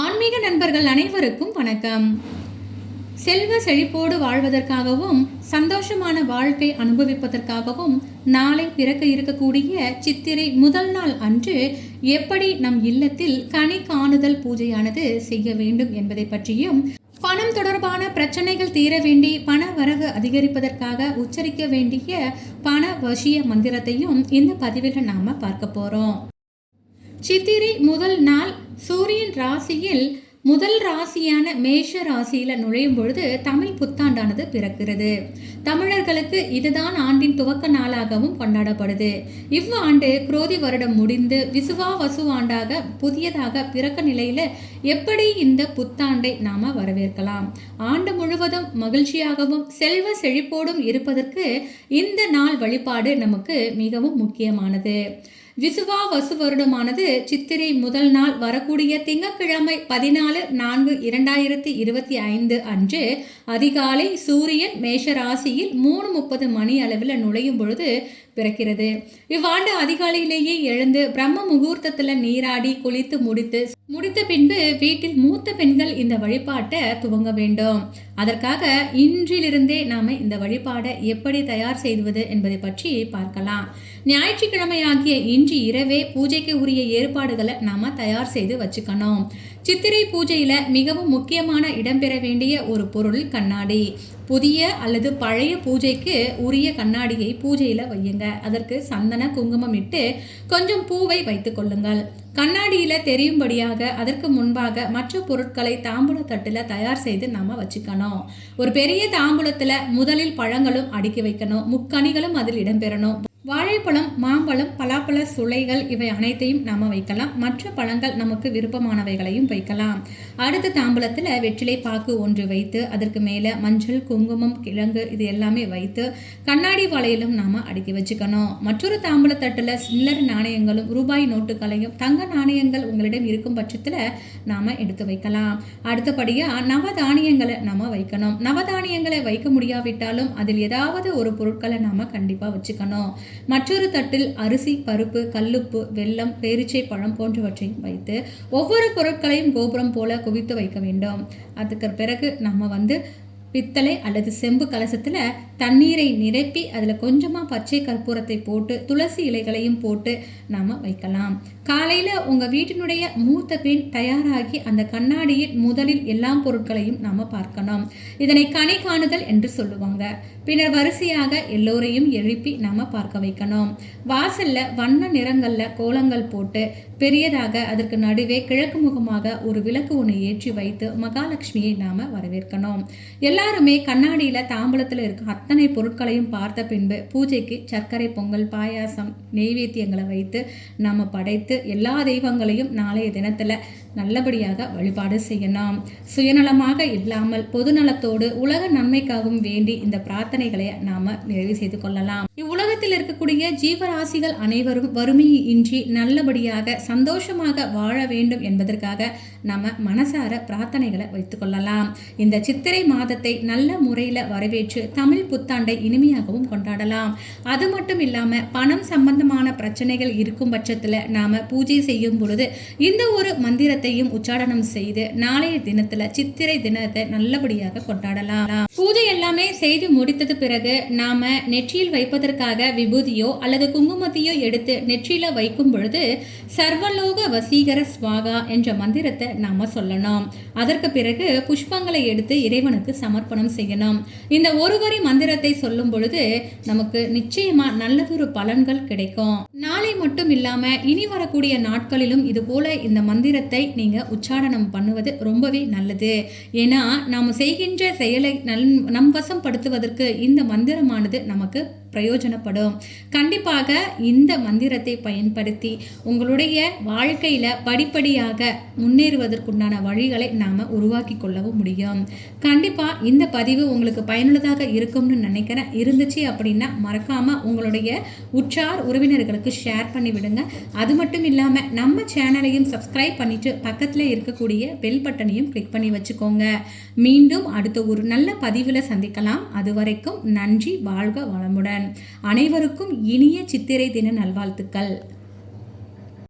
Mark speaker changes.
Speaker 1: ஆன்மீக நண்பர்கள் அனைவருக்கும் வணக்கம். செல்வ செழிப்போடு வாழ்வதற்காகவும் சந்தோஷமான வாழ்க்கை அனுபவிப்பதற்காகவும் நாளை பிறக்க இருக்கக்கூடிய சித்திரை முதல் நாள் அன்று எப்படி நம் இல்லத்தில் கனி காணுதல் பூஜையானது செய்ய வேண்டும் என்பதை பற்றியும், பணம் தொடர்பான பிரச்சனைகள் தீர வேண்டி பண வரவு அதிகரிப்பதற்காக உச்சரிக்க வேண்டிய பண வசிய மந்திரத்தையும் இந்த பதிவில் நாம பார்க்க போறோம். சித்திரை முதல் நாள் சூரியன் ராசியில் முதல் ராசியான மேஷ ராசியில நுழையும் பொழுது தமிழ் புத்தாண்டானது பிறக்கிறது. தமிழர்களுக்கு இதுதான் ஆண்டின் துவக்க நாளாகவும் கொண்டாடப்படுது. இவ்வாண்டு குரோதி வருடம் முடிந்து விசுவாவசு ஆண்டாக புதியதாக பிறக்க நிலையில எப்படி இந்த புத்தாண்டை நாம வரவேற்கலாம்? ஆண்டு முழுவதும் மகிழ்ச்சியாகவும் செல்வ செழிப்போடும் இருப்பதற்கு இந்த நாள் வழிபாடு நமக்கு மிகவும் முக்கியமானது. விசுவாவசு வருடமானது சித்திரை முதல் நாள் வரக்கூடிய திங்கட்கிழமை 14/4/2025 அன்று அதிகாலை சூரியன் மேஷ ராசியில் 3:30 மணி அளவில் நுழையும் பொழுது பிறக்கிறது. இவ்வாண்டு அதிகாலையிலேயே எழுந்து பிரம்ம முகூர்த்தத்தில் நீராடி குளித்து முடித்த பின்பு வீட்டில் மூத்த பெண்கள் இந்த வழிபாட்டை துவங்க வேண்டும். அதற்காக இன்றிலிருந்தே நாம இந்த வழிபாடை எப்படி தயார் செய்வது என்பதை பற்றி பார்க்கலாம். ஞாயிற்றுக்கிழமை ஆகிய இன்று இரவே பூஜைக்கு உரிய ஏற்பாடுகளை நாம தயார் செய்து வச்சுக்கணும். சித்திரை பூஜையில மிகவும் முக்கியமான இடம்பெற வேண்டிய ஒரு பொருள் கண்ணாடி. புதிய அல்லது பழைய பூஜைக்கு உரிய கண்ணாடியை பூஜையில வையுங்க. அதற்கு சந்தன குங்குமம் இட்டு கொஞ்சம் பூவை வைத்துக் கொள்ளுங்கள். கண்ணாடியில தெரியும்படியாக அதற்கு முன்பாக மற்ற பொருட்களை தாம்பூல தட்டுல தயார் செய்து நாம வச்சுக்கணும். ஒரு பெரிய தாம்பூலத்துல முதலில் பழங்களும் அடுக்கி வைக்கணும். முக்கணிகளும் அதில் இடம்பெறணும். வாழைப்பழம், மாம்பழம், பலாப்பழ சுளைகள் இவை அனைத்தையும் நாம வைக்கலாம். மற்ற பழங்கள் நமக்கு விருப்பமானவைகளையும் வைக்கலாம். அடுத்த தாம்பூலத்தில் வெற்றிலை பாக்கு ஒன்று வைத்து அதற்கு மேலே மஞ்சள், குங்குமம், கிழங்கு இது எல்லாமே வைத்து கண்ணாடி வளையலும் நாம அடுக்கி வச்சுக்கணும். மற்றொரு தாம்பூல தட்டில் சில்லறை நாணயங்களும் ரூபாய் நோட்டுகளையும் தங்க நாணயங்கள் உங்களிடம் இருக்கும் பட்சத்தில் நாம எடுத்து வைக்கலாம். அடுத்தபடியாக நவதானியங்களை நாம வைக்கணும். நவதானியங்களை வைக்க முடியாவிட்டாலும் அதில் ஏதாவது ஒரு பொருட்களை நாம கண்டிப்பாக வச்சுக்கணும். மற்றொரு தட்டில் அரிசி, பருப்பு, கல்லுப்பு, வெல்லம், பேரிச்சை பழம் போன்றவற்றையும் வைத்து ஒவ்வொரு பொருட்களையும் கோபுரம் போல குவித்து வைக்க வேண்டும். அதுக்கு பிறகு நம்ம பித்தளை அல்லது செம்பு கலசத்தில் தண்ணீரை நிரப்பி அதில் கொஞ்சமாக பச்சை கற்பூரத்தை போட்டு துளசி இலைகளையும் போட்டு நாம் வைக்கலாம். காலையில் உங்கள் வீட்டினுடைய மூத்த பெண் தயாராகி அந்த கண்ணாடியில் முதலில் எல்லா பொருட்களையும் நாம் பார்க்கணும். இதனை கனி காணுதல் என்று சொல்லுவாங்க. பின்னர் வரிசையாக எல்லோரையும் எழுப்பி நாம் பார்க்க வைக்கணும். வாசலில் வண்ண நிறங்களில் கோலங்கள் போட்டு பெரியதாக அதற்கு நடுவே கிழக்கு முகமாக ஒரு விளக்கு ஒன்று ஏற்றி வைத்து மகாலட்சுமியை நாம் வரவேற்கணும். எல்லாருமே கண்ணாடியில் தாம்பூலத்தில் இருக்க அத்தனை பொருட்களையும் பார்த்த பின்பு பூஜைக்கு சர்க்கரை பொங்கல், பாயாசம், நெய்வேத்தியங்களை வைத்து நாம் படைத்து எல்லா தெய்வங்களையும் நாளைய தினத்தில் நல்லபடியாக வழிபாடு செய்யணும். சுயநலமாக இல்லாமல் பொதுநலத்தோடு உலக நன்மைக்காகவும் வேண்டி இந்த பிரார்த்தனைகளை நாம நிறைவு செய்து கொள்ளலாம். இவ்வுலகத்தில் இருக்கக்கூடிய ஜீவராசிகள் அனைவரும் வறுமையை இன்றி நல்லபடியாக சந்தோஷமாக வாழ வேண்டும் என்பதற்காக நம்ம மனசார பிரார்த்தனைகளை வைத்துக் கொள்ளலாம். இந்த சித்திரை மாதத்தை நல்ல முறையில் வரவேற்று தமிழ் புத்தாண்டை இனிமையாகவும் கொண்டாடலாம். அது மட்டும் இல்லாம பணம் சம்பந்தமான பிரச்சனைகள் இருக்கும் பட்சத்தில் நாம பூஜை செய்யும் பொழுது இந்த ஒரு மந்திரத்தை உச்சாரணம் செய்து நாளைய தினத்துல சித்திரை தினத்தை நல்லபடியாக கொண்டாடலாம். பூஜை எல்லாமே செய்து முடித்தது பிறகு நாம நெற்றியில் வைப்பதற்காக விபூதியோ அல்லது குங்குமத்தையோ எடுத்து நெற்றியில வைக்கும் பொழுது சர்வலோக வசீகர ஸ்வாகா என்ற மந்திரத்தை நாம சொல்லணும். அதற்கு பிறகு புஷ்பங்களை எடுத்து இறைவனுக்கு சமர்ப்பணம் செய்யணும். இந்த ஒரு வரி மந்திரத்தை சொல்லும் பொழுது நமக்கு நிச்சயமா நல்லதொரு பலன்கள் கிடைக்கும். நாளை மட்டும் இல்லாம இனி வரக்கூடிய நாட்களிலும் இது போல இந்த மந்திரத்தை நீங்க உச்சாரணம் பண்ணுவது ரொம்பவே நல்லது. ஏன்னா நாம் செய்கின்ற செயலை நம் வசப்படுத்துவதற்கு இந்த மந்திரமானது நமக்கு பிரயோஜனப்படும். கண்டிப்பாக இந்த மந்திரத்தை பயன்படுத்தி உங்களுடைய வாழ்க்கையில படிப்படியாக முன்னேறுவதற்குண்டான வழிகளை நாம உருவாக்கி கொள்ளவும் முடியும். கண்டிப்பா இந்த பதிவு உங்களுக்கு பயனுள்ளதாக இருக்கும்னு நினைக்கிறேன். இருந்துச்சு அப்படின்னா மறக்காம உங்களுடைய உற்றார் உறவினர்களுக்கு ஷேர் பண்ணி விடுங்க. அது மட்டும் இல்லாம நம்ம சேனலையும் சப்ஸ்கிரைப் பண்ணிட்டு பக்கத்துல இருக்கக்கூடிய பெல் பட்டனையும் கிளிக் பண்ணி வச்சுக்கோங்க. மீண்டும் அடுத்த ஒரு நல்ல பதிவில் சந்திக்கலாம். அதுவரைக்கும் நன்றி. வாழ்க வளமுடன். அனைவருக்கும் இனிய சித்திரை தின நல்வாழ்த்துக்கள்.